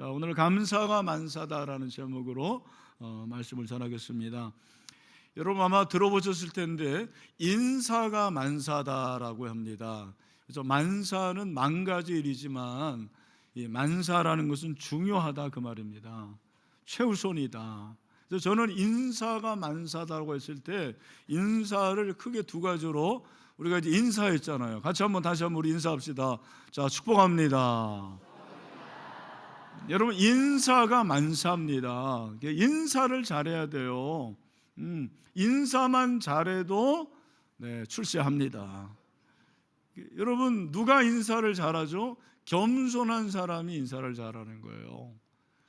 자, 오늘 감사가 만사다라는 제목으로 말씀을 전하겠습니다. 여러분 아마 들어보셨을 텐데 인사가 만사다라고 합니다. 그래서 만사는 만 가지 일이지만 이 만사라는 것은 중요하다 그 말입니다. 최우선이다. 그래서 저는 인사가 만사다라고 했을 때 인사를 크게 두 가지로 우리가 이제 인사했잖아요. 같이 다시 한번 우리 인사합시다. 자, 축복합니다. 여러분 인사가 만사입니다. 인사를 잘해야 돼요. 인사만 잘해도 출세합니다. 여러분 누가 인사를 잘하죠? 겸손한 사람이 인사를 잘하는 거예요.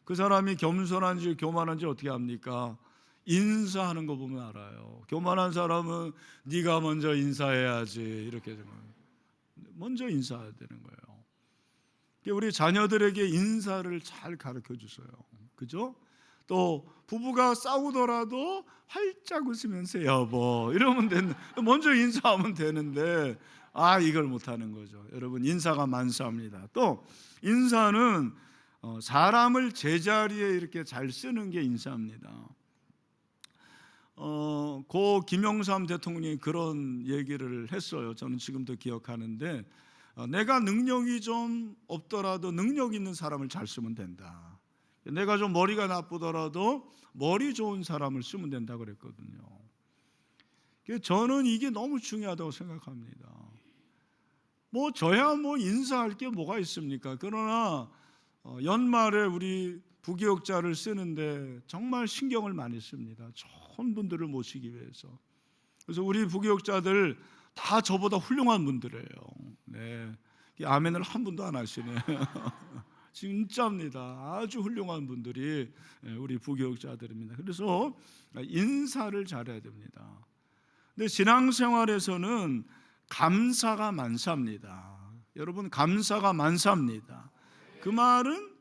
그 사람이 겸손한지 교만한지 어떻게 합니까? 인사하는 거 보면 알아요. 교만한 사람은 네가 먼저 인사해야지 이렇게 먼저 인사해야 되는 거예요. 우리 자녀들에게 인사를 잘 가르쳐 주세요. 그죠? 또 부부가 싸우더라도 활짝 웃으면서 여보 이러면 먼저 인사하면 되는데 이걸 못하는 거죠. 여러분 인사가 만사입니다. 또 인사는 사람을 제자리에 이렇게 잘 쓰는 게 인사입니다. 고 김영삼 대통령이 그런 얘기를 했어요. 저는 지금도 기억하는데 내가 능력이 좀 없더라도 능력 있는 사람을 잘 쓰면 된다. 내가 좀 머리가 나쁘더라도 머리 좋은 사람을 쓰면 된다 그랬거든요. 저는 이게 너무 중요하다고 생각합니다. 저야 인사할 게 뭐가 있습니까? 그러나 연말에 우리 부교육자를 쓰는데 정말 신경을 많이 씁니다. 좋은 분들을 모시기 위해서. 그래서 우리 부교육자들 다 저보다 훌륭한 분들이에요. 네, 아멘을 한 분도 안 하시네. 진짜입니다. 아주 훌륭한 분들이 우리 부교육자들입니다. 그래서 인사를 잘해야 됩니다. 근데 신앙생활에서는 감사가 만사입니다. 여러분 감사가 만사입니다. 그 말은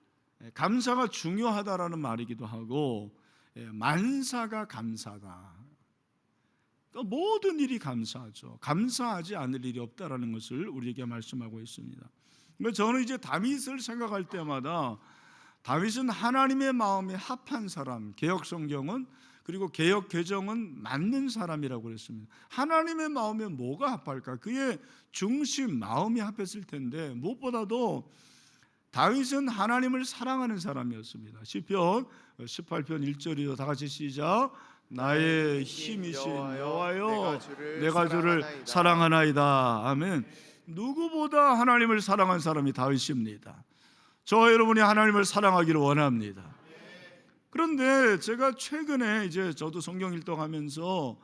감사가 중요하다라는 말이기도 하고 만사가 감사다. 모든 일이 감사하죠. 감사하지 않을 일이 없다라는 것을 우리에게 말씀하고 있습니다. 저는 이제 다윗을 생각할 때마다 다윗은 하나님의 마음에 합한 사람, 개역 성경은 그리고 개역 개정은 맞는 사람이라고 그랬습니다. 하나님의 마음에 뭐가 합할까? 그의 중심, 마음이 합했을 텐데 무엇보다도 다윗은 하나님을 사랑하는 사람이었습니다. 시편 18편 1절이요. 다 같이 시작. 나의 힘이신 여호와여 내가 주를 사랑하나이다. 아멘. 누구보다 하나님을 사랑한 사람이 다윗입니다. 저와 여러분이 하나님을 사랑하기를 원합니다. 그런데 제가 최근에 이제 저도 성경 일독하면서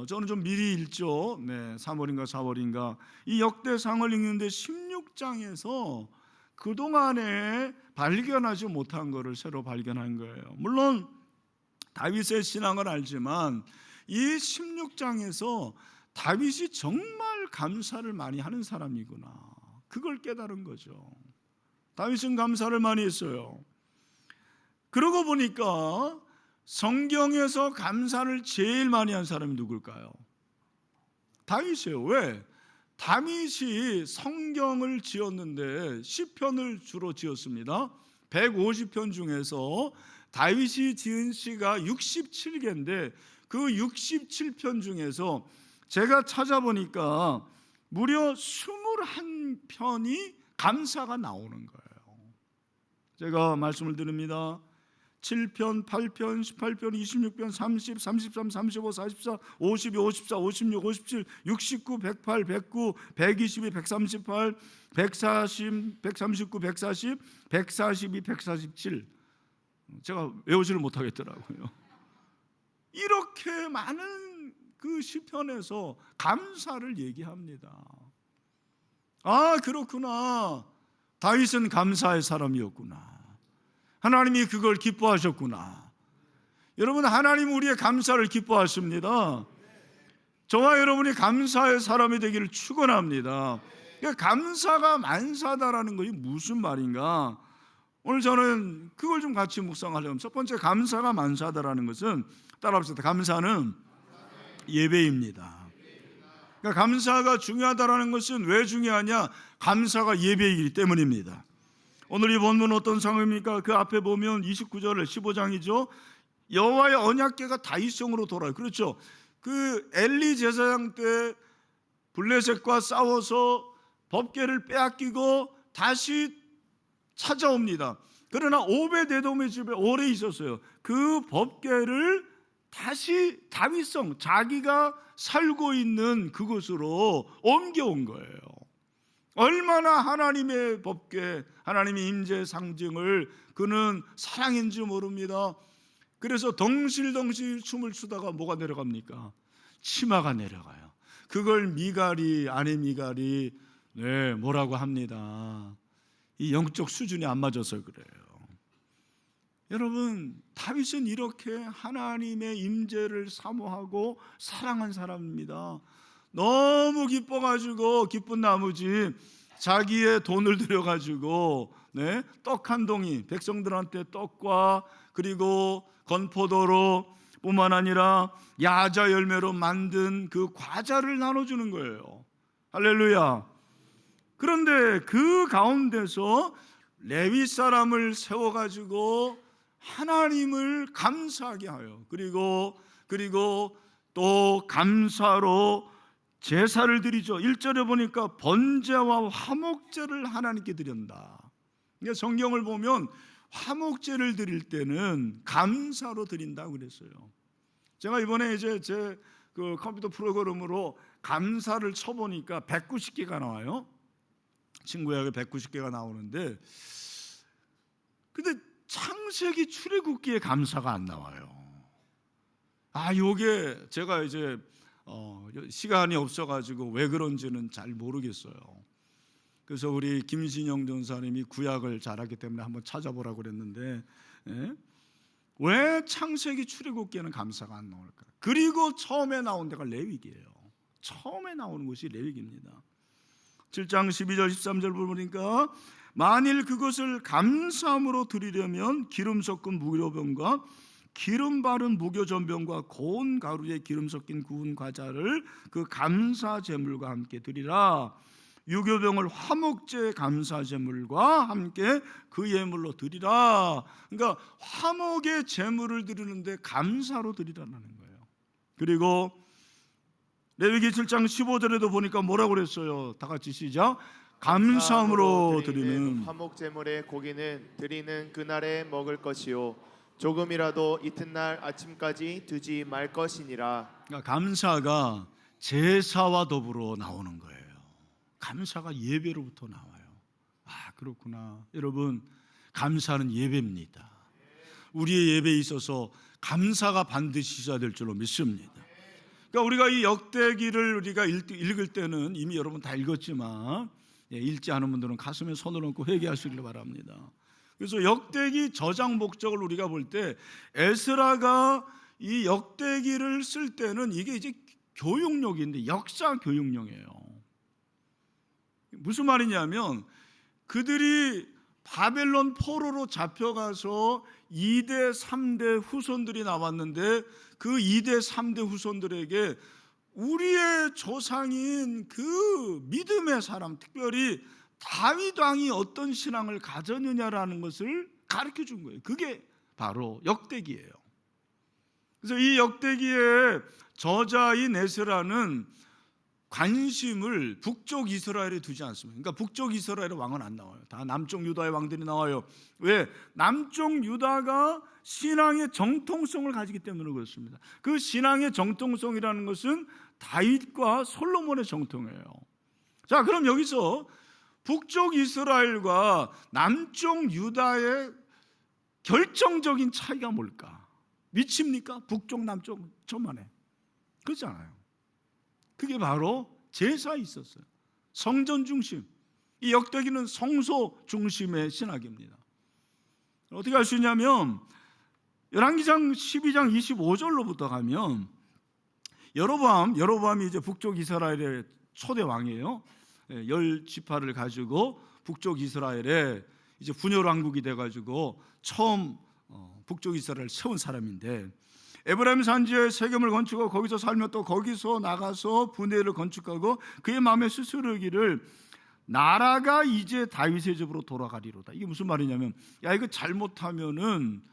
저는 좀 미리 읽죠. 3월인가 4월인가 이 역대상을 읽는데 16장에서 그동안에 발견하지 못한 것을 새로 발견한 거예요. 물론 다윗의 신앙을 알지만 이 16장에서 다윗이 정말 감사를 많이 하는 사람이구나, 그걸 깨달은 거죠. 다윗은 감사를 많이 했어요. 그러고 보니까 성경에서 감사를 제일 많이 한 사람이 누굴까요? 다윗이에요. 왜? 다윗이 성경을 지었는데 시편을 주로 지었습니다. 150편 중에서 다윗이 지은 시가 67개인데 그 67편 중에서 제가 찾아보니까 무려 21편이 감사가 나오는 거예요. 제가 말씀을 드립니다. 7편, 8편, 18편, 26편, 30, 33, 35, 44, 52, 54, 56, 57, 69, 108, 109, 122, 138, 140, 139, 140, 142, 147 제가 외우지를 못하겠더라고요. 이렇게 많은 그 시편에서 감사를 얘기합니다. 그렇구나. 다윗은 감사의 사람이었구나. 하나님이 그걸 기뻐하셨구나. 여러분 하나님 우리의 감사를 기뻐하십니다. 저와 여러분이 감사의 사람이 되기를 축원합니다. 감사가 만사다라는 것이 무슨 말인가? 오늘 저는 그걸 좀 같이 묵상하려면 첫 번째 감사가 만사다라는 것은 따라합시다. 감사는 예배입니다. 그러니까 감사가 중요하다라는 것은 왜 중요하냐? 감사가 예배이기 때문입니다. 오늘 이 본문 어떤 상황입니까? 그 앞에 보면 29절 15장이죠. 여호와의 언약궤가 다윗성으로 돌아요. 그렇죠. 그 엘리 제사장 때 블레셋과 싸워서 법궤를 빼앗기고 다시 찾아옵니다. 그러나 오벳에돔의 집에 오래 있었어요. 그 법궤를 다시 다윗성, 자기가 살고 있는 그곳으로 옮겨온 거예요. 얼마나 하나님의 법궤, 하나님의 임재 상징을 그는 사랑인지 모릅니다. 그래서 덩실덩실 춤을 추다가 뭐가 내려갑니까? 치마가 내려가요. 그걸 미갈이, 아내 미갈이 뭐라고 합니다. 이 영적 수준이 안 맞아서 그래요. 여러분, 다윗은 이렇게 하나님의 임재를 사모하고 사랑한 사람입니다. 너무 기뻐가지고 기쁜 나머지 자기의 돈을 들여가지고 떡 한 동이, 백성들한테 떡과 그리고 건포도로 뿐만 아니라 야자 열매로 만든 그 과자를 나눠주는 거예요. 할렐루야. 그런데 그 가운데서 레위 사람을 세워가지고 하나님을 감사하게 하여 그리고 또 감사로 제사를 드리죠. 1절에 보니까 번제와 화목제를 하나님께 드린다. 그러니까 성경을 보면 화목제를 드릴 때는 감사로 드린다고 그랬어요. 제가 이번에 이제 제 그 컴퓨터 프로그램으로 감사를 쳐보니까 190개가 나와요. 친구에게 190개가 나오는데, 근데 창세기 출애굽기에 감사가 안 나와요. 요게 제가 이제 시간이 없어가지고 왜 그런지는 잘 모르겠어요. 그래서 우리 김신영 전사님이 구약을 잘하기 때문에 한번 찾아보라고 그랬는데, 왜 창세기 출애굽기에는 감사가 안 나올까? 그리고 처음에 나온 데가 레위기예요. 처음에 나오는 것이 레위기입니다. 7장 12절 13절 보니까 만일 그것을 감사함으로 드리려면 기름 섞은 무교병과 기름 바른 무교전병과 고운 가루에 기름 섞인 구운 과자를 그 감사 제물과 함께 드리라. 유교병을 화목제 감사 제물과 함께 그 예물로 드리라. 그러니까 화목의 제물을 드리는데 감사로 드리라는 거예요. 그리고 레위기 7장 15절에도 보니까 뭐라고 그랬어요? 다 같이 시작. 감사함으로 드리는 화목 제물의 고기는 드리는 그날에 먹을 것이요 조금이라도 이튿날 아침까지 두지 말 것이니라. 그러니까 감사가 제사와 더불어 나오는 거예요. 감사가 예배로부터 나와요. 그렇구나. 여러분, 감사는 예배입니다. 우리의 예배에 있어서 감사가 반드시 있어야 될 줄로 믿습니다. 그러니까 우리가 이 역대기를 우리가 읽을 때는 이미 여러분 다 읽었지만 읽지 않은 분들은 가슴에 손을 얹고 회개하시길 바랍니다. 그래서 역대기 저장 목적을 우리가 볼 때 에스라가 이 역대기를 쓸 때는 이게 이제 교육용인데 역사 교육용이에요. 무슨 말이냐면 그들이 바벨론 포로로 잡혀가서 2대 3대 후손들이 나왔는데 그 2대 3대 후손들에게 우리의 조상인 그 믿음의 사람, 특별히 다윗 왕이 어떤 신앙을 가졌느냐라는 것을 가르쳐 준 거예요. 그게 바로 역대기예요. 그래서 이 역대기의 저자인 에스라는 관심을 북쪽 이스라엘에 두지 않습니다. 그러니까 북쪽 이스라엘의 왕은 안 나와요. 다 남쪽 유다의 왕들이 나와요. 왜? 남쪽 유다가 신앙의 정통성을 가지기 때문에 그렇습니다. 그 신앙의 정통성이라는 것은 다윗과 솔로몬의 정통이에요. 자, 그럼 여기서 북쪽 이스라엘과 남쪽 유다의 결정적인 차이가 뭘까? 미칩니까? 북쪽 남쪽 저만해. 그렇잖아요. 그게 바로 제사에 있었어요. 성전 중심. 이 역대기는 성소 중심의 신학입니다. 어떻게 할 수 있냐면 열왕기상 12장 25절로부터 가면 여로보암이 이제 북쪽 이스라엘의 초대 왕이에요. 10지파를 가지고 북쪽 이스라엘에 이제 분열 왕국이 돼가지고 처음 북쪽 이스라엘을 세운 사람인데, 에브라임 산지에 세겜을 건축하고 거기서 살며 또 거기서 나가서 분회를 건축하고 그의 마음에 스스로기를 나라가 이제 다윗의 집으로 돌아가리로다. 이게 무슨 말이냐면, 야, 이거 잘못하면은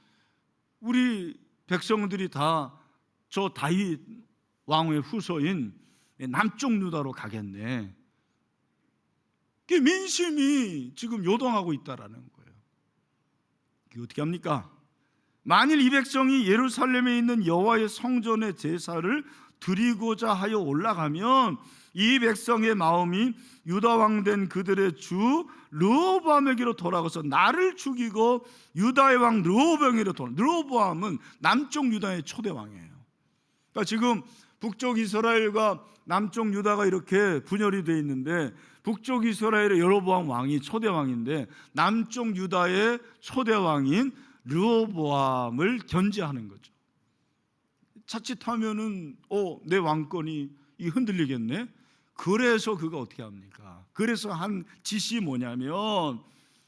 우리 백성들이 다 저 다윗 왕의 후손인 남쪽 유다로 가겠네. 그 민심이 지금 요동하고 있다라는 거예요. 이게 어떻게 합니까? 만일 이 백성이 예루살렘에 있는 여호와의 성전의 제사를 드리고자 하여 올라가면 이 백성의 마음이 유다 왕 된 그들의 주 르호보암에게로 돌아가서 나를 죽이고 유다의 왕 르호보암에게로 돌아가. 르호보암은 남쪽 유다의 초대 왕이에요. 그러니까 지금 북쪽 이스라엘과 남쪽 유다가 이렇게 분열이 되어 있는데, 북쪽 이스라엘의 여로보암 왕이 초대 왕인데 남쪽 유다의 초대 왕인 르호보암을 견제하는 거죠. 자칫하면은 내 왕권이 흔들리겠네. 그래서 그가 어떻게 합니까? 그래서 한 짓이 뭐냐면,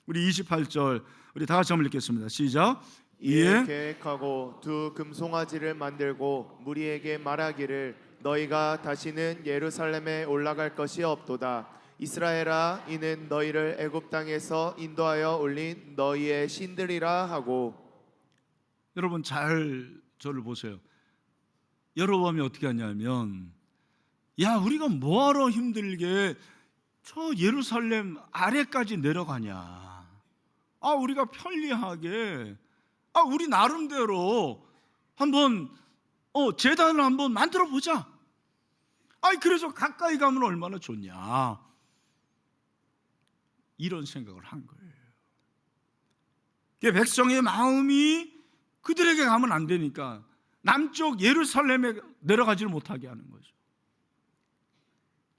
우리 28절 우리 다 같이 한번 읽겠습니다. 시작. 이에 계획하고 두 금송아지를 만들고 무리에게 말하기를 너희가 다시는 예루살렘에 올라갈 것이 없도다. 이스라엘아, 이는 너희를 애굽 땅에서 인도하여 올린 너희의 신들이라 하고. 여러분 잘 저를 보세요. 여로보암이 어떻게 하냐면, 야, 우리가 뭐하러 힘들게 저 예루살렘 아래까지 내려가냐. 우리가 편리하게 우리 나름대로 한번 제단을 한번 만들어 보자. 그래서 가까이 가면 얼마나 좋냐. 이런 생각을 한 거예요. 백성의 마음이 그들에게 가면 안 되니까 남쪽 예루살렘에 내려가지를 못하게 하는 거죠.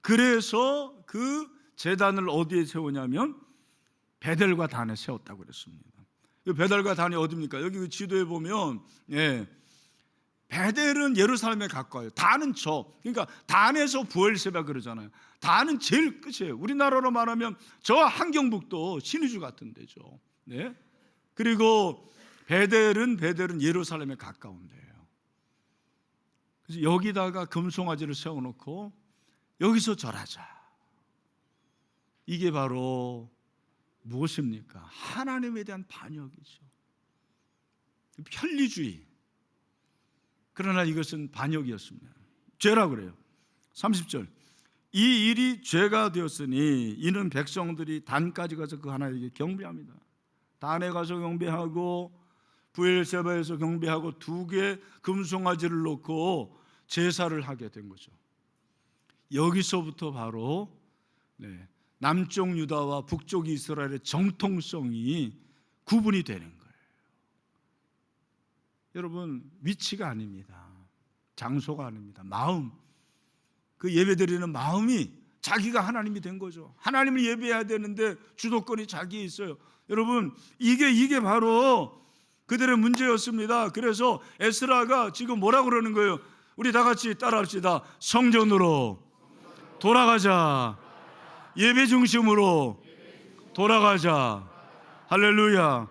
그래서 그 제단을 어디에 세우냐면 베델과 단에 세웠다고 그랬습니다. 베델과 단이 어디입니까? 여기 그 지도에 보면 베델은 예루살렘에 가까워요. 단은 그러니까 단에서 부엘세바 그러잖아요. 단은 제일 끝이에요. 우리나라로 말하면 저 한경북도 신의주 같은 데죠. 네. 그리고 베델은 예루살렘에 가까운 데예요. 그래서 여기다가 금송아지를 세워놓고 여기서 절하자. 이게 바로 무엇입니까? 하나님에 대한 반역이죠. 편리주의. 그러나 이것은 반역이었습니다. 죄라 그래요. 30절. 이 일이 죄가 되었으니 이는 백성들이 단까지 가서 그 하나님께 경배합니다. 단에 가서 경배하고 부엘세바에서 경배하고 두 개 금송아지를 놓고 제사를 하게 된 거죠. 여기서부터 바로 남쪽 유다와 북쪽 이스라엘의 정통성이 구분이 되는 거예요. 여러분, 위치가 아닙니다. 장소가 아닙니다. 마음. 그 예배드리는 마음이 자기가 하나님이 된 거죠. 하나님을 예배해야 되는데 주도권이 자기에 있어요. 여러분, 이게 바로 그들의 문제였습니다. 그래서 에스라가 지금 뭐라고 그러는 거예요? 우리 다 같이 따라합시다. 성전으로 돌아가자. 예배 중심으로 돌아가자. 할렐루야.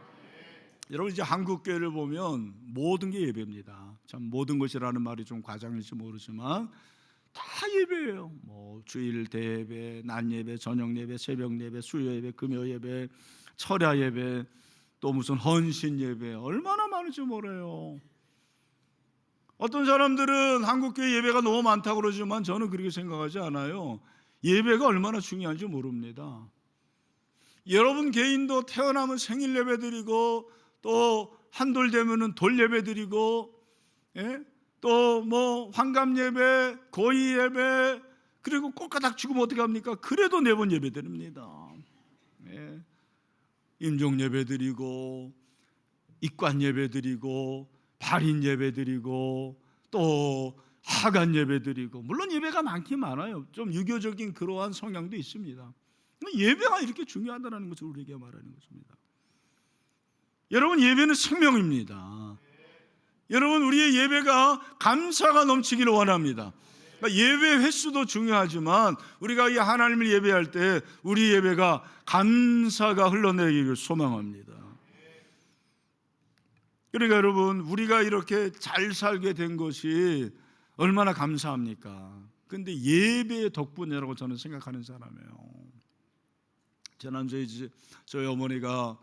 여러분, 이제 한국 교회를 보면 모든 게 예배입니다. 참 모든 것이라는 말이 좀 과장일지 모르지만 다 예배예요. 주일 대예배, 낮 예배, 저녁 예배, 새벽 예배, 수요 예배, 금요 예배, 철야 예배, 또 무슨 헌신 예배, 얼마나 많은지 몰라요. 어떤 사람들은 한국교회 예배가 너무 많다고 그러지만 저는 그렇게 생각하지 않아요. 예배가 얼마나 중요한지 모릅니다. 여러분 개인도 태어나면 생일 예배 드리고, 또 한돌 되면은 돌 예배 드리고, 또 환갑 예배, 고이 예배, 그리고 꽃가닥 죽으면 어떻게 합니까? 그래도 4번 예배 드립니다. 임종 예배 드리고, 입관 예배 드리고, 발인 예배 드리고, 또 하간 예배 드리고, 물론 예배가 많긴 많아요. 좀 유교적인 그러한 성향도 있습니다. 예배가 이렇게 중요하다는 것을 우리에게 말하는 것입니다. 여러분, 예배는 생명입니다. 여러분, 우리의 예배가 감사가 넘치기를 원합니다. 그러니까 예배 횟수도 중요하지만 우리가 이 하나님을 예배할 때 우리 예배가 감사가 흘러내리기를 소망합니다. 그러니까 여러분, 우리가 이렇게 잘 살게 된 것이 얼마나 감사합니까? 그런데 예배의 덕분이라고 저는 생각하는 사람이에요. 지난주에 저희 어머니가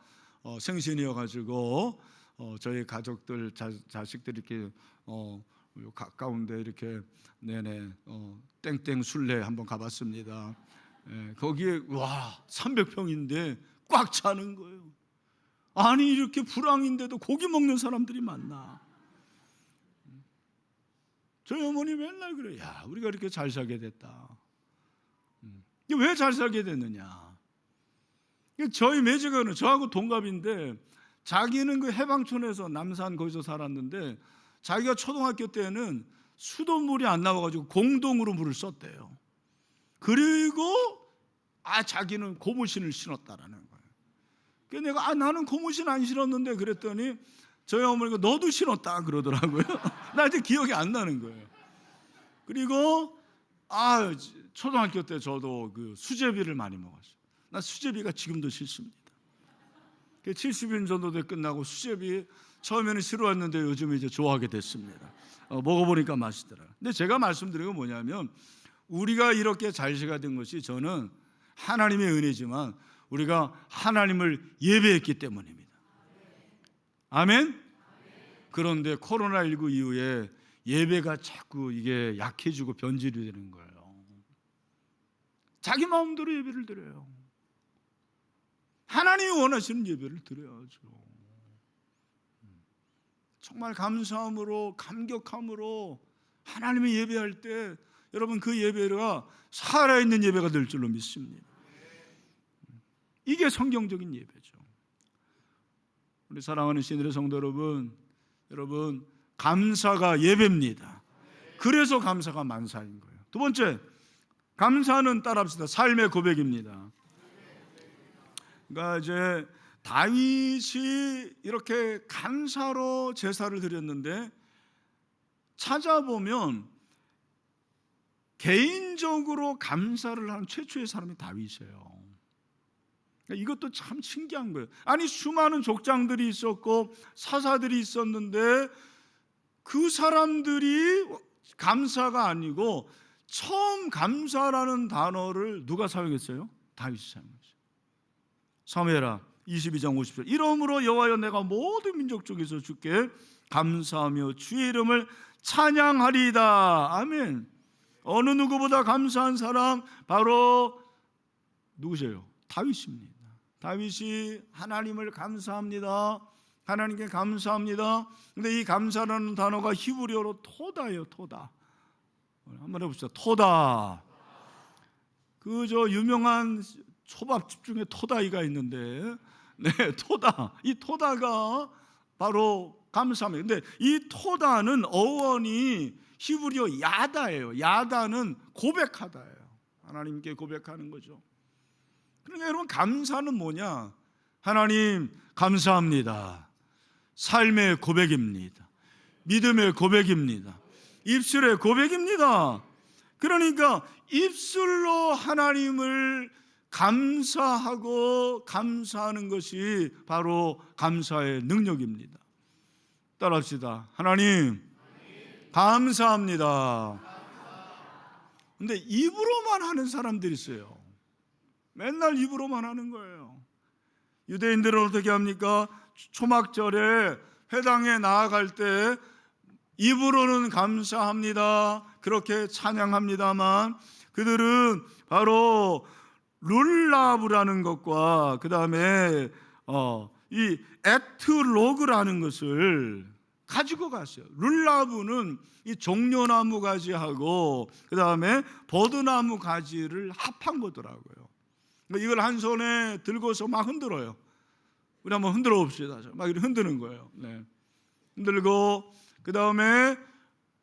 생신이어가지고 저희 가족들 자식들이 이렇게 가까운데 이렇게 네네 땡땡 술래 한번 가봤습니다. 거기에 와 300평인데 꽉 차는 거예요. 아니 이렇게 불황인데도 고기 먹는 사람들이 많나? 저희 어머니 맨날 그래. 야 우리가 이렇게 잘 살게 됐다. 이게 왜 잘 살게 됐느냐? 저희 매제가는 저하고 동갑인데 자기는 그 해방촌에서 남산 거기서 살았는데 자기가 초등학교 때는 수돗물이 안 나와가지고 공동으로 물을 썼대요. 그리고 자기는 고무신을 신었다라는 거예요. 그래서 내가 나는 고무신 안 신었는데 그랬더니 저희 어머니가 너도 신었다 그러더라고요. 나 이제 기억이 안 나는 거예요. 그리고 초등학교 때 저도 그 수제비를 많이 먹었어요. 나 수제비가 지금도 싫습니다. 70인 정도 돼 끝나고 수제비 처음에는 싫어했는데 요즘 이제 좋아하게 됐습니다. 먹어보니까 맛있더라고요. 근데 제가 말씀드린 건 뭐냐면 우리가 이렇게 잘시가 된 것이 저는 하나님의 은혜지만 우리가 하나님을 예배했기 때문입니다. 아멘? 그런데 코로나19 이후에 예배가 자꾸 이게 약해지고 변질이 되는 거예요. 자기 마음대로 예배를 드려요. 하나님이 원하시는 예배를 드려야죠. 정말 감사함으로 감격함으로 하나님의 예배할 때 여러분 그 예배가 살아있는 예배가 될 줄로 믿습니다. 이게 성경적인 예배죠. 우리 사랑하는 신들의 성도 여러분 감사가 예배입니다. 그래서 감사가 만사인 거예요. 두 번째, 감사는 따라합시다. 삶의 고백입니다. 그러니까 이제 다윗이 이렇게 감사로 제사를 드렸는데 찾아보면 개인적으로 감사를 하는 최초의 사람이 다윗이에요. 이것도 참 신기한 거예요. 아니 수많은 족장들이 있었고 사사들이 있었는데 그 사람들이 감사가 아니고 처음 감사라는 단어를 누가 사용했어요? 다윗이 사용했어요. 사무엘하 22장 50절 이러므로 여호와여 내가 모든 민족 중에서 주께 감사하며 주의 이름을 찬양하리이다. 아멘. 어느 누구보다 감사한 사람 바로 누구세요? 다윗입니다. 다윗이 하나님을 감사합니다. 하나님께 감사합니다. 근데 이 감사라는 단어가 히브리어로 토다예요. 토다. 한번 해봅시다. 토다. 그 유명한 초밥집 중에 토다이가 있는데 네, 토다. 이 토다가 바로 감사합니다. 근데 이 토다는 어원이 히브리어 야다예요. 야다는 고백하다예요. 하나님께 고백하는 거죠. 그러니까 여러분 감사는 뭐냐? 하나님 감사합니다. 삶의 고백입니다. 믿음의 고백입니다. 입술의 고백입니다. 그러니까 입술로 하나님을 감사하고 감사하는 것이 바로 감사의 능력입니다. 따라합시다. 하나님 감사합니다. 근데 입으로만 하는 사람들이 있어요. 맨날 입으로만 하는 거예요. 유대인들은 어떻게 합니까? 초막절에 회당에 나아갈 때 입으로는 감사합니다. 그렇게 찬양합니다만 그들은 바로 룰라브라는 것과 그 다음에 이 에트로그라는 것을 가지고 갔어요. 룰라브는 이 종려나무 가지하고 그 다음에 버드나무 가지를 합한 거더라고요. 이걸 한 손에 들고서 막 흔들어요. 우리 한번 흔들어 봅시다. 막 이렇게 흔드는 거예요. 네. 흔들고 그 다음에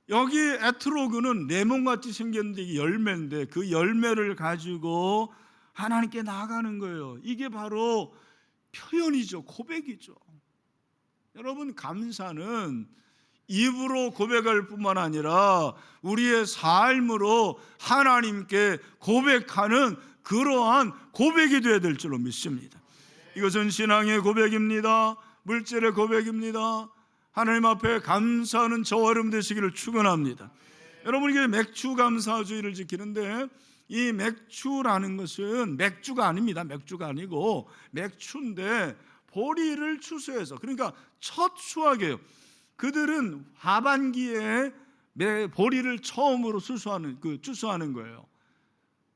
여기 에트로그는 레몬같이 생겼는데 이게 열매인데 그 열매를 가지고 하나님께 나아가는 거예요. 이게 바로 표현이죠. 고백이죠. 여러분 감사는 입으로 고백할 뿐만 아니라 우리의 삶으로 하나님께 고백하는 그러한 고백이 되어야 될 줄로 믿습니다. 이것은 신앙의 고백입니다. 물질의 고백입니다. 하나님 앞에 감사하는 저와 여러분 되시기를 축원합니다. 여러분 이게 맥주 감사주의를 지키는데 이 맥주라는 것은 맥주가 아닙니다. 맥주가 아니고 맥주인데 보리를 추수해서, 그러니까 첫 수확이에요. 그들은 하반기에 보리를 처음으로 추수하는 거예요.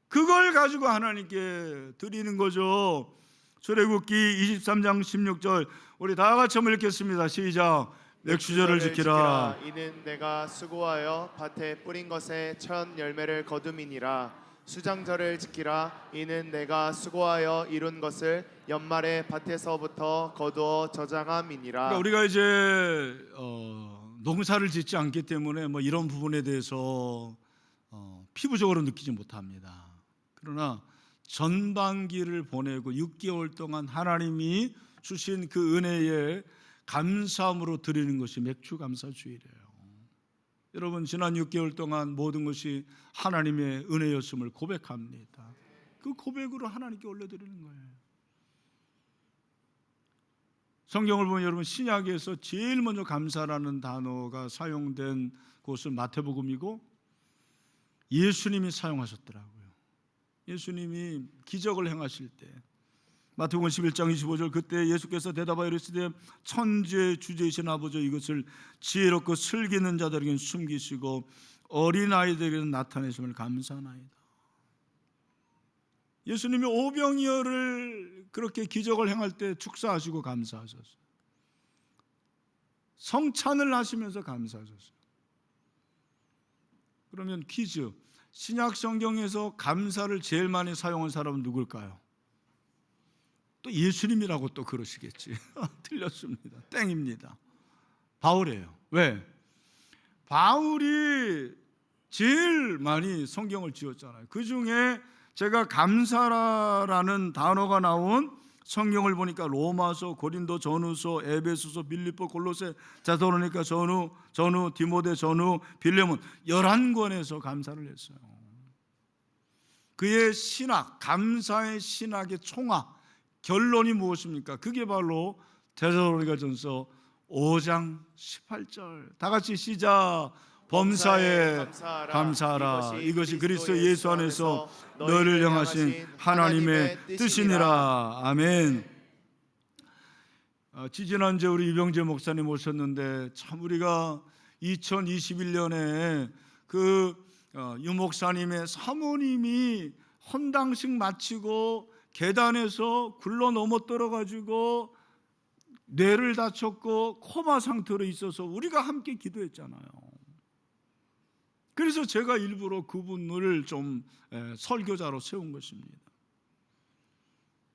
그걸 가지고 하나님께 드리는 거죠. 출애굽기 23장 16절 우리 다 같이 한번 읽겠습니다. 시작. 맥주절을 지키라. 이는 내가 수고하여 밭에 뿌린 것에 첫 열매를 거둠이니라. 수장절을 지키라. 이는 내가 수고하여 이룬 것을 연말에 밭에서부터 거두어 저장함이니라. 그러니까 우리가 이제 농사를 짓지 않기 때문에 뭐 이런 부분에 대해서 피부적으로 느끼지 못합니다. 그러나 전반기를 보내고 6개월 동안 하나님이 주신 그 은혜에 감사함으로 드리는 것이 맥주 감사주일이에요. 여러분, 지난 6개월 동안 모든 것이 하나님의 은혜였음을 고백합니다. 그 고백으로 하나님께 올려드리는 거예요. 성경을 보면 여러분, 신약에서 제일 먼저 감사라는 단어가 사용된 곳은 마태복음이고 예수님이 사용하셨더라고요. 예수님이 기적을 행하실 때 마태복음 11장 25절 그때 예수께서 대답하여 이르시되 천지의 주제이신 아버지, 이것을 지혜롭고 슬기는 자들에게는 숨기시고 어린아이들에게는 나타내심을 감사하나이다. 예수님이 오병이어를 그렇게 기적을 행할 때 축사하시고 감사하셨어요. 성찬을 하시면서 감사하셨어요. 그러면 퀴즈, 신약 성경에서 감사를 제일 많이 사용한 사람은 누굴까요? 또 예수님이라고 또 그러시겠지. 틀렸습니다. 땡입니다. 바울이에요. 왜? 바울이 제일 많이 성경을 지었잖아요. 그 중에 제가 감사라는 단어가 나온 성경을 보니까 로마서, 고린도 전후서, 에베소서, 빌립보, 골로새, 데살로니가 전후, 디모데 전후, 빌레몬 11권에서 감사를 했어요. 그의 신학, 감사의 신학의 총합, 결론이 무엇입니까? 그게 바로 데살로니가전서 5장 18절. 다 같이 시작. 범사에 감사하라. 이것이 그리스도 예수 안에서 너희를 향하신 하나님의 뜻이니라. 아멘. 지지난주에 우리 유병재 목사님 오셨는데 참 우리가 2021년에 유 목사님의 사모님이 헌당식 마치고 계단에서 굴러 넘어뜨려 가지고 뇌를 다쳤고 코마 상태로 있어서 우리가 함께 기도했잖아요. 그래서 제가 일부러 그분을 좀 설교자로 세운 것입니다.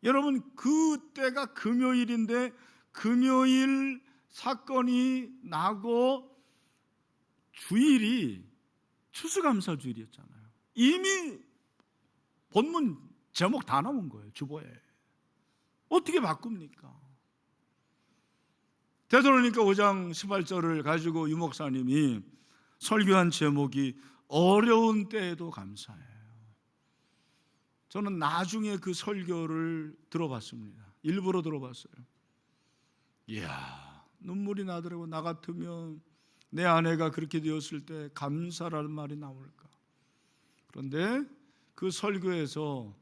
여러분, 그때가 금요일인데 금요일 사건이 나고 주일이 추수감사주일이었잖아요. 이미 본문 제목 다 나온 거예요. 주보에. 어떻게 바꿉니까? 데살로니가 5장 18절을 가지고 유 목사님이 설교한 제목이 어려운 때에도 감사해요. 저는 나중에 그 설교를 들어봤습니다. 일부러 들어봤어요. 이야, 눈물이 나더라고. 나 같으면 내 아내가 그렇게 되었을 때 감사라는 말이 나올까. 그런데 그 설교에서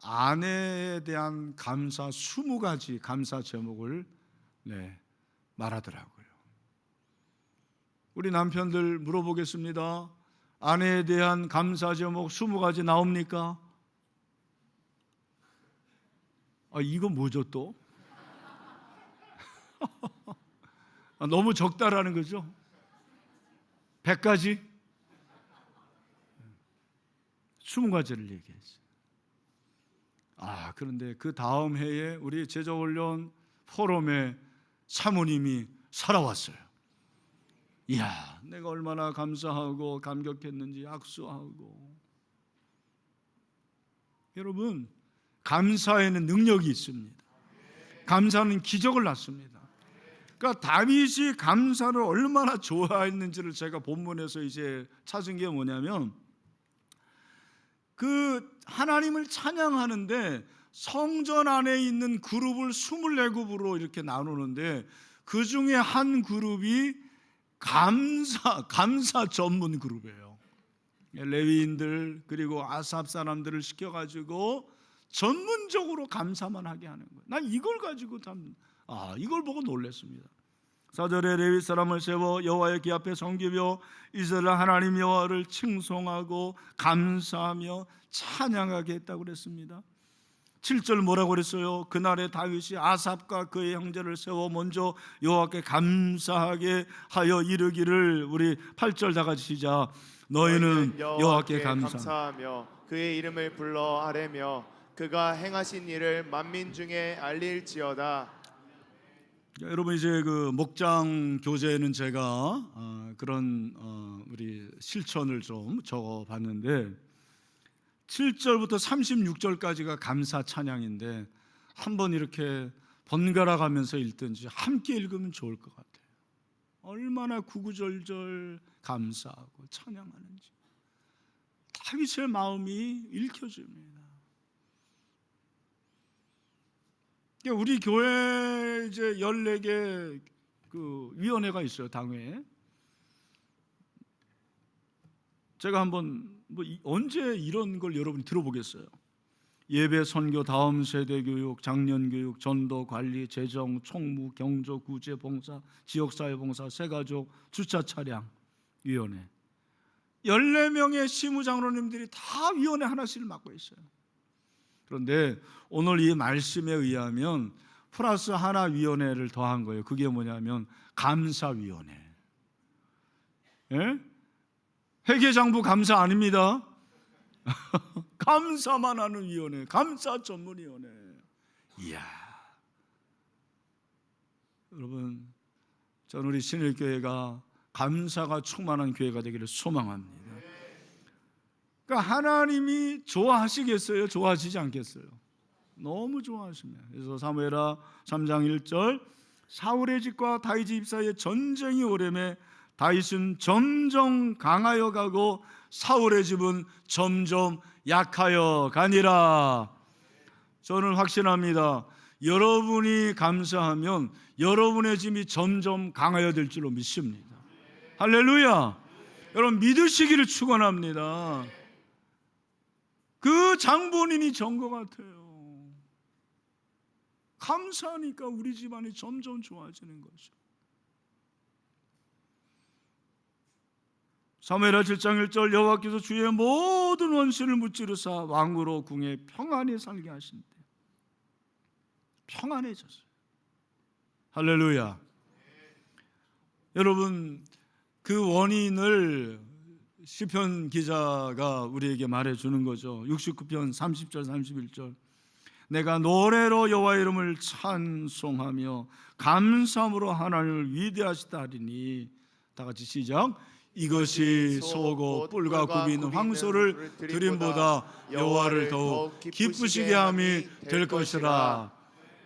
아내에 대한 감사 20가지 감사 제목을 말하더라고요. 우리 남편들 물어보겠습니다. 아내에 대한 감사 제목 20가지 나옵니까? 이거 뭐죠 또? 너무 적다라는 거죠? 100가지? 20가지를 얘기했어요. 그런데 그 다음 해에 우리 제자훈련 포럼에 사모님이 살아왔어요. 이야, 내가 얼마나 감사하고 감격했는지 악수하고. 여러분, 감사에는 능력이 있습니다. 감사는 기적을 낳습니다. 그러니까 다윗이 감사를 얼마나 좋아했는지를 제가 본문에서 이제 찾은 게 뭐냐면, 그 하나님을 찬양하는데 성전 안에 있는 그룹을 24그룹으로 이렇게 나누는데 그 중에 한 그룹이 감사 전문 그룹이에요. 레위인들 그리고 아삽 사람들을 시켜가지고 전문적으로 감사만 하게 하는 거예요. 난 이걸 가지고 이걸 보고 놀랐습니다. 4절에 레위 사람을 세워 여호와의 궤 앞에 섬기며 이스라엘 하나님 여호와를 칭송하고 감사하며 찬양하게 했다고 그랬습니다. 7절 뭐라고 그랬어요? 그날에 다윗이 아삽과 그의 형제를 세워 먼저 여호와께 감사하게 하여 이르기를, 우리 8절 다 같이 시작. 너희는 여호와께 감사하며 그의 이름을 불러 아뢰며 그가 행하신 일을 만민 중에 알릴지어다. 여러분, 이제 그 목장 교재에는 제가 그런 우리 실천을 좀 적어봤는데 7절부터 36절까지가 감사 찬양인데 한번 이렇게 번갈아 가면서 읽든지 함께 읽으면 좋을 것 같아요. 얼마나 구구절절 감사하고 찬양하는지 다윗의 마음이 읽혀집니다. 우리 교회 이제 14개 그 위원회가 있어요, 당회에. 제가 한번 언제 이런 걸 여러분이 들어보겠어요? 예배, 선교, 다음 세대 교육, 장년 교육, 전도, 관리, 재정, 총무, 경조, 구제, 봉사, 지역사회 봉사, 새가족, 주차 차량 위원회. 14명의 시무장로님들이 다 위원회 하나씩을 맡고 있어요. 그런데 오늘 이 말씀에 의하면 플러스 하나 위원회를 더한 거예요. 그게 뭐냐면 감사위원회. 예? 회계장부 감사 아닙니다. 감사만 하는 위원회, 감사 전문위원회. 이야, 여러분, 저는 우리 신일교회가 감사가 충만한 교회가 되기를 소망합니다. 그러니까 하나님이 좋아하시겠어요? 좋아하시지 않겠어요? 너무 좋아하십니다. 그래서 사무엘하 3장 1절, 사울의 집과 다윗 집 사이에 전쟁이 오래매 다윗은 점점 강하여 가고 사울의 집은 점점 약하여 가니라. 저는 확신합니다. 여러분이 감사하면 여러분의 집이 점점 강하여 될 줄로 믿습니다. 할렐루야. 여러분 믿으시기를 축원합니다. 그 장본인이 전 것 같아요. 감사하니까 우리 집안이 점점 좋아지는 거죠. 사무엘하 7장 1절, 여호와께서 주의 모든 원수를 무찌르사 왕으로 궁에 평안히 살게 하신대. 평안해졌어요. 할렐루야. 여러분, 그 원인을 시편 기자가 우리에게 말해주는 거죠. 69편 30절 31절, 내가 노래로 여호와의 이름을 찬송하며 감사함으로 하나님을 위대하시다 하리니. 다 같이 시작. 이것이 소고 뿔과 굽이 있는 황소를 드림보다 여호와를 더욱 기쁘시게 함이 될 것이라.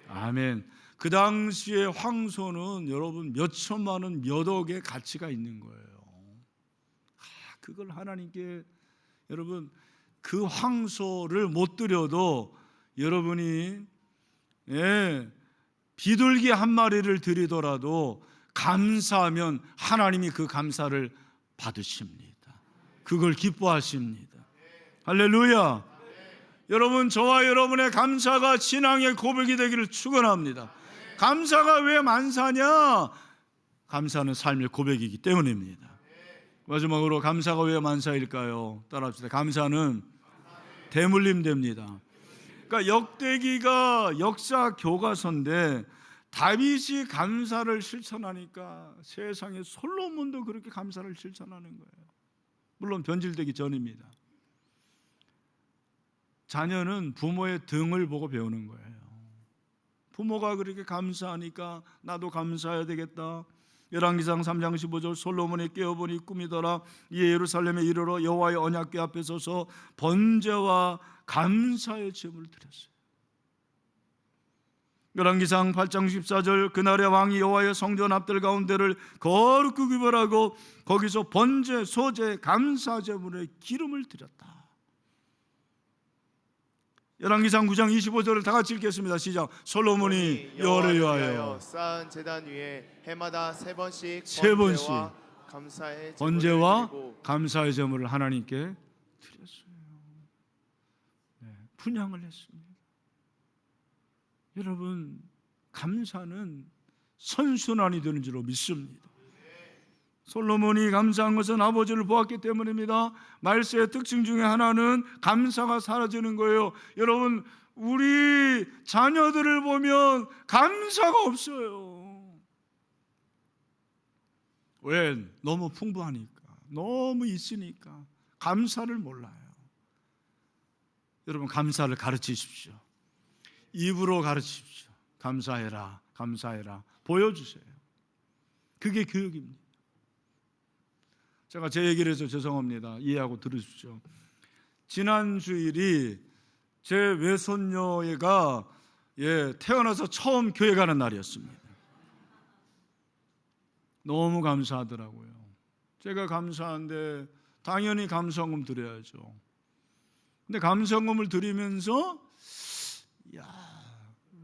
아멘. 그 당시에 황소는 여러분 몇 천만 원, 몇 억의 가치가 있는 거예요. 그걸 하나님께, 여러분, 그 황소를 못 드려도 여러분이 비둘기 한 마리를 드리더라도 감사하면 하나님이 그 감사를 받으십니다. 그걸 기뻐하십니다. 할렐루야. 여러분, 저와 여러분의 감사가 신앙의 고백이 되기를 축원합니다. 감사가 왜 만사냐? 감사는 삶의 고백이기 때문입니다. 마지막으로 감사가 왜 만사일까요? 따라합시다. 감사는 대물림됩니다. 그러니까 역대기가 역사 교과서인데 다윗이 감사를 실천하니까 세상에 솔로몬도 그렇게 감사를 실천하는 거예요. 물론 변질되기 전입니다. 자녀는 부모의 등을 보고 배우는 거예요. 부모가 그렇게 감사하니까 나도 감사해야 되겠다. 열왕기상 3장 15절, 솔로몬이 깨어보니 꿈이더라. 이에 예루살렘에 이르러 여호와의 언약궤 앞에 서서 번제와 감사의 제물을 드렸어요. 열왕기상 8장 14절, 그날의 왕이 여호와의 성전 앞들 가운데를 거룩히 구별하고 거기서 번제, 소제, 감사 제물에 기름을 드렸다. 열왕기상 9장 25절을 다 같이 읽겠습니다. 시작. 솔로몬이 여호와를 위하여 쌓은 제단 위에 해마다 세 번씩 감사의 번제와 드리고 감사의 제물을 하나님께 드렸어요. 네, 분향을 했습니다. 여러분, 감사는 선순환이 되는 줄로 믿습니다. 솔로몬이 감사한 것은 아버지를 보았기 때문입니다. 말세의 특징 중에 하나는 감사가 사라지는 거예요. 여러분, 우리 자녀들을 보면 감사가 없어요. 왜? 너무 풍부하니까, 너무 있으니까 감사를 몰라요. 여러분, 감사를 가르치십시오. 입으로 가르치십시오. 감사해라, 감사해라. 보여주세요. 그게 교육입니다. 제가 제 얘기를 해서 죄송합니다. 이해하고 들으십시오. 지난 주일이 제 외손녀가 태어나서 처음 교회 가는 날이었습니다. 너무 감사하더라고요. 제가 감사한데 당연히 감사금 드려야죠. 근데 감사금을 드리면서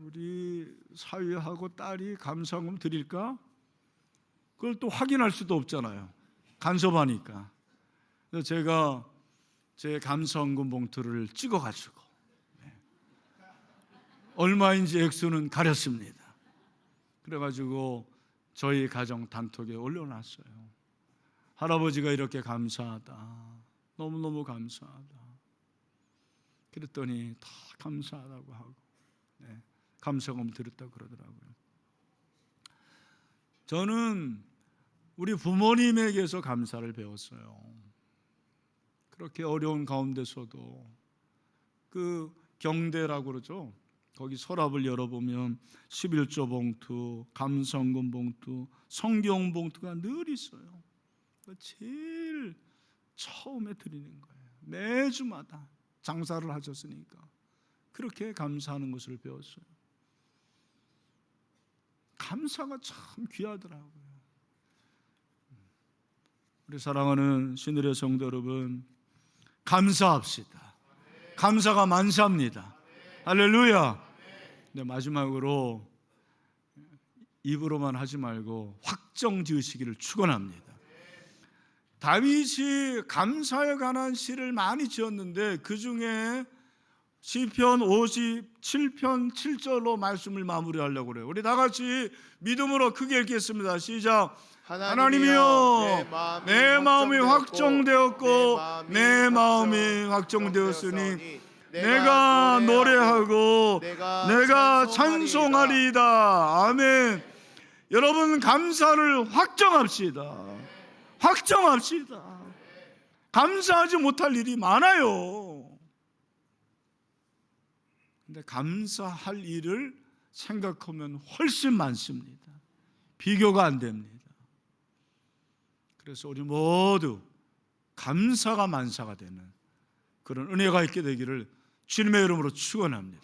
우리 사위하고 딸이 감사금 드릴까? 그걸 또 확인할 수도 없잖아요. 간섭하니까. 그래서 제가 제 감사금 봉투를 찍어가지고 얼마인지 액수는 가렸습니다. 그래가지고 저희 가정 단톡에 올려놨어요. 할아버지가 이렇게 감사하다, 너무너무 감사하다. 그랬더니 다 감사하다고 하고 감사금 드렸다고 그러더라고요. 저는 우리 부모님에게서 감사를 배웠어요. 그렇게 어려운 가운데서도 그 경대라고 그러죠. 거기 서랍을 열어보면 11조 봉투, 감사금 봉투, 성경 봉투가 늘 있어요. 제일 처음에 드리는 거예요. 매주마다 장사를 하셨으니까 그렇게 감사하는 것을 배웠어요. 감사가 참 귀하더라고요. 우리 사랑하는 신의의 성도 여러분, 감사합시다. 감사가 만사입니다. 할렐루야. 네, 마지막으로 입으로만 하지 말고 확정 지으시기를 축원합니다. 다윗이 감사에 관한 시를 많이 지었는데 그 중에 시편 57편 7절로 말씀을 마무리하려고 그래요. 우리 다 같이 믿음으로 크게 읽겠습니다. 시작. 하나님이여, 내 마음이 확정되었고 내 마음이 확정되었으니 내가 노래하고 내가 찬송하리이다. 아멘. 여러분, 감사를 확정합시다. 확정합시다. 감사하지 못할 일이 많아요. 근데 감사할 일을 생각하면 훨씬 많습니다. 비교가 안 됩니다. 그래서 우리 모두 감사가 만사가 되는 그런 은혜가 있게 되기를 주님의 이름으로 축원합니다.